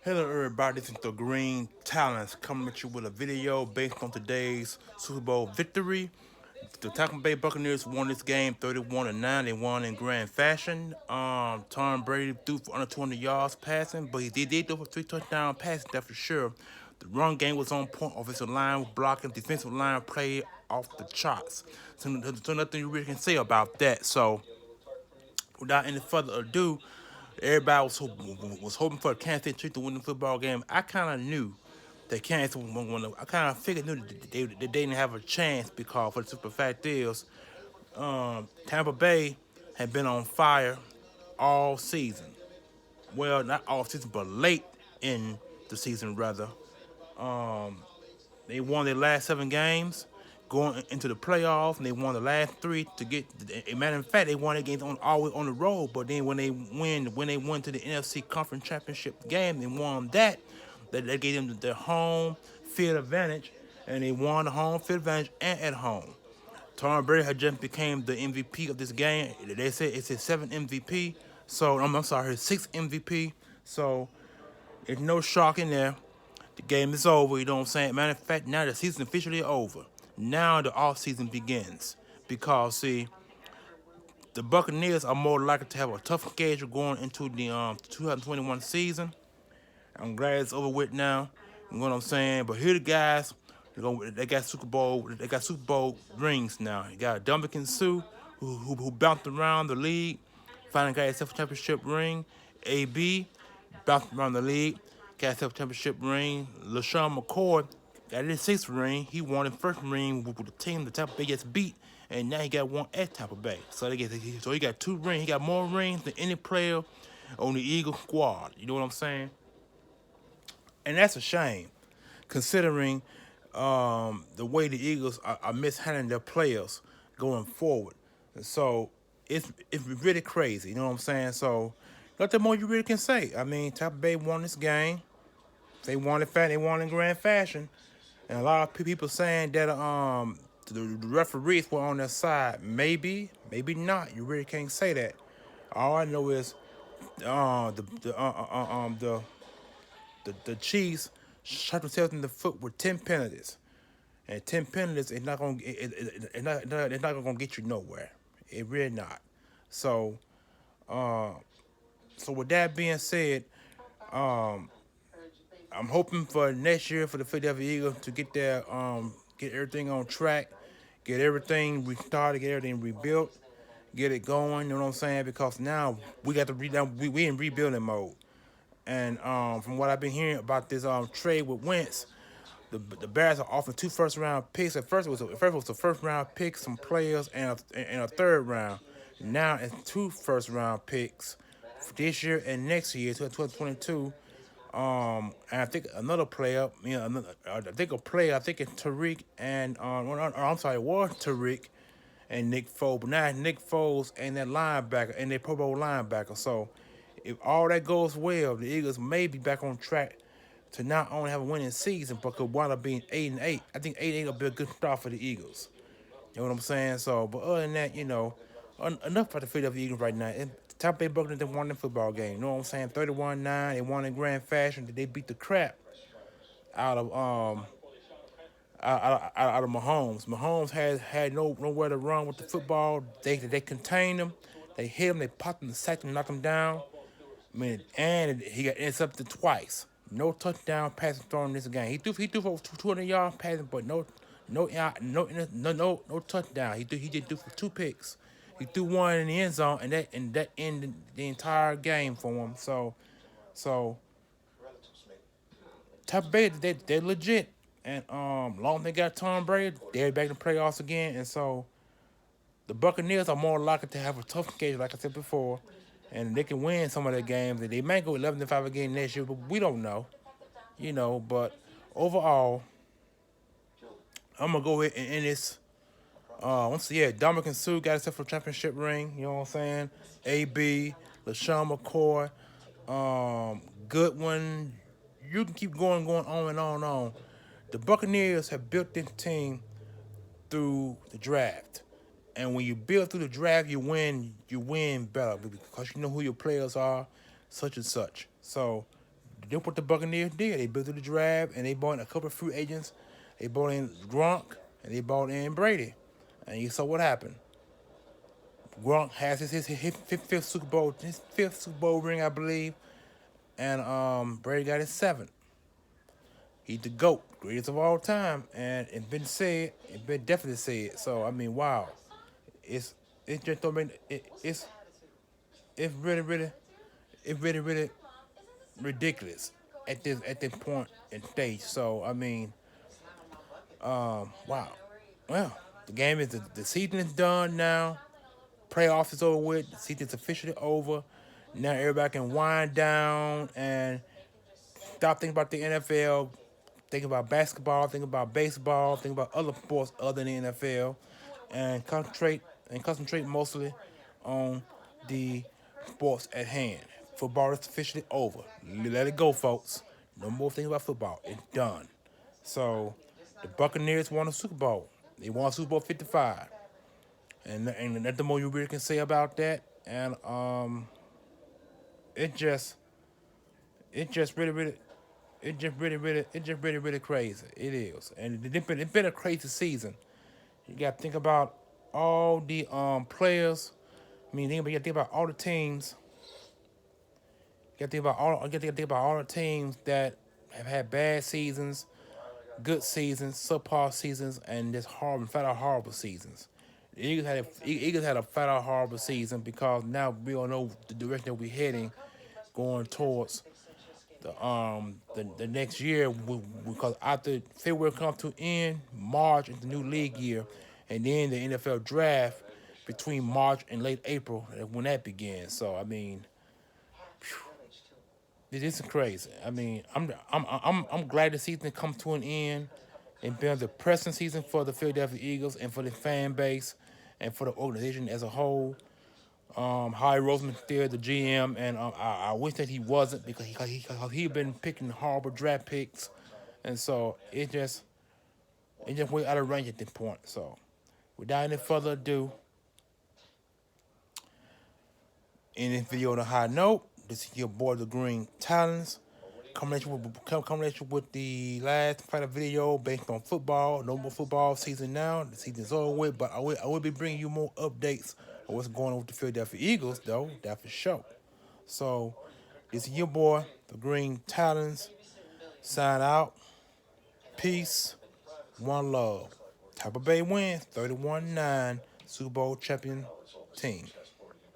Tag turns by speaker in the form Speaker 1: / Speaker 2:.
Speaker 1: Hello everybody, this is the Green Talents coming at you with a video based on today's Super Bowl victory. The Tampa Bay Buccaneers won this game 31-9. They won in grand fashion. Tom Brady threw for under 200 yards passing, but he did throw for 3 touchdown passes, that's for sure. The run game was on point. Offensive line was blocking. Defensive line played off the charts. So nothing you really can say about that. So without any further ado, everybody was hoping for Kansas City Chiefs to win the football game. I kind of knew that Kansas was going to win. I kind of figured knew that they didn't have a chance because for the simple fact is, Tampa Bay had been on fire all season. Well, not all season, but late in the season rather. They won their last 7 games going into the playoffs, and they won the last 3 to get. A matter of fact, they won their games on always on the road. But then when they went to the NFC Conference Championship game, they won that. That gave them their home field advantage, and they won the home field advantage and at home. Tom Brady had just became the MVP of this game. They said it's his 7th MVP. So I'm sorry, his 6th MVP. So it's no shock in there. The game is over, you know what I'm saying? Matter of fact, now the season officially over. Now the off season begins. Because see, the Buccaneers are more likely to have a tough schedule going into the 2021 season. I'm glad it's over with now. You know what I'm saying? But here the guys, they got Super Bowl rings now. You got Dominican Sue, who bounced around the league, finally got himself a championship ring. AB bounced around the league, got himself a championship ring. LaShawn McCoy got his 6th ring. He won his first ring with the team the Tampa Bay just beat, and now he got one at Tampa Bay. So he got 2 rings. He got more rings than any player on the Eagle squad. You know what I'm saying? And that's a shame, considering the way the Eagles are mishandling their players going forward. So it's really crazy. You know what I'm saying? So nothing more you really can say. I mean, Tampa Bay won this game. They won it fat. They won in grand fashion. And a lot of people saying that the referees were on their side. Maybe, maybe not. You really can't say that. All I know is the Chiefs shot themselves in the foot with 10 penalties, and 10 penalties is not gonna it's not gonna get you nowhere. It really not. So so with that being said, I'm hoping for next year for the Philadelphia Eagles to get everything on track, get everything restarted, get everything rebuilt, get it going. You know what I'm saying? Because now we got to we in rebuilding mode. And from what I've been hearing about this trade with Wentz, the Bears are offering 2 first-round picks. At first, it was a first-round pick, some players, and a third round. Now it's 2 first-round picks for this year and next year, 2022. And I think another player, I think it's Tariq and I'm sorry, it was Tariq and Nick Foles. But now it's Nick Foles and that linebacker and their Pro Bowl linebacker. So if all that goes well, the Eagles may be back on track to not only have a winning season, but could wind up being 8-8. I think 8-8 will be a good start for the Eagles. You know what I'm saying? So, but other than that, enough about the Philadelphia Eagles right now. And Tampa Bay Buccaneers, they won the football game. You know what I'm saying? 31-9. They won in grand fashion. They beat the crap out of out of Mahomes. Mahomes had nowhere to run with the football. They contained him. They hit him. They popped him, sacked him, knocked him down. I mean, and he got intercepted twice. No touchdown passing thrown in this game. He threw for 200 yards passing, but no touchdown. He did do for 2 picks. He threw one in the end zone, and that ended the entire game for him. So Tampa Bay, they're legit, and long as they got Tom Brady, they're back in the playoffs again, and so the Buccaneers are more likely to have a tough schedule, like I said before, and they can win some of their games. And they might go 11-5 again next year, but we don't know, But overall, I'm gonna go ahead and end this. Once again, Dominican Sue got himself a championship ring. You know what I'm saying? AB, LaShawn McCoy, Goodwin. You can keep going on and on and on. The Buccaneers have built this team through the draft. And when you build through the draft, you win better because you know who your players are, such and such. So They what the Buccaneers did. They built the draft and they bought in a couple of free agents. They bought in Gronk and they bought in Brady. And you saw what happened. Gronk has his fifth Super Bowl ring, I believe, and Brady got his seventh. He's the GOAT, greatest of all time, and it's been said, it's been definitely said. So I mean, wow, it's it's just don't mean it's really ridiculous at this point and stage. So I mean, wow, well, the game is the season is done now. Playoffs is over with. The season's officially over. Now everybody can wind down and stop thinking about the NFL, think about basketball, think about baseball, think about other sports other than the NFL, and concentrate mostly on the sports at hand. Football is officially over. Let it go, folks. No more thinking about football. It's done. So the Buccaneers won a Super Bowl. They won Super Bowl 55. And that's the more you really can say about that. And it just it just really really it just really crazy. It is, and it's been a crazy season. You got to think about all the players. I mean, you got to think about all the teams. You got to think about all the teams that have had bad seasons, good seasons, subpar seasons, and just horrible, flat out horrible seasons. The Eagles had a flat out horrible season because now we don't know the direction that we're heading, going towards the next year, because after February comes to end, March is the new league year, and then the NFL draft between March and late April when that begins. So I mean, this is crazy. I mean, I'm glad the season come to an end. It's been a depressing season for the Philadelphia Eagles and for the fan base and for the organization as a whole. Howie Roseman still the GM, and I wish that he wasn't because he been picking horrible draft picks, and so it just way out of range at this point. So, without any further ado, in this video on a high note, this is your boy the Green Talons coming at you with the last final video based on football. No more football season now. The season's over with, but I will be bringing you more updates on what's going on with the Philadelphia Eagles, though. That for sure. So, this is your boy, the Green Talons. Sign out. Peace. One love. Tampa Bay wins 31-9 Super Bowl champion team.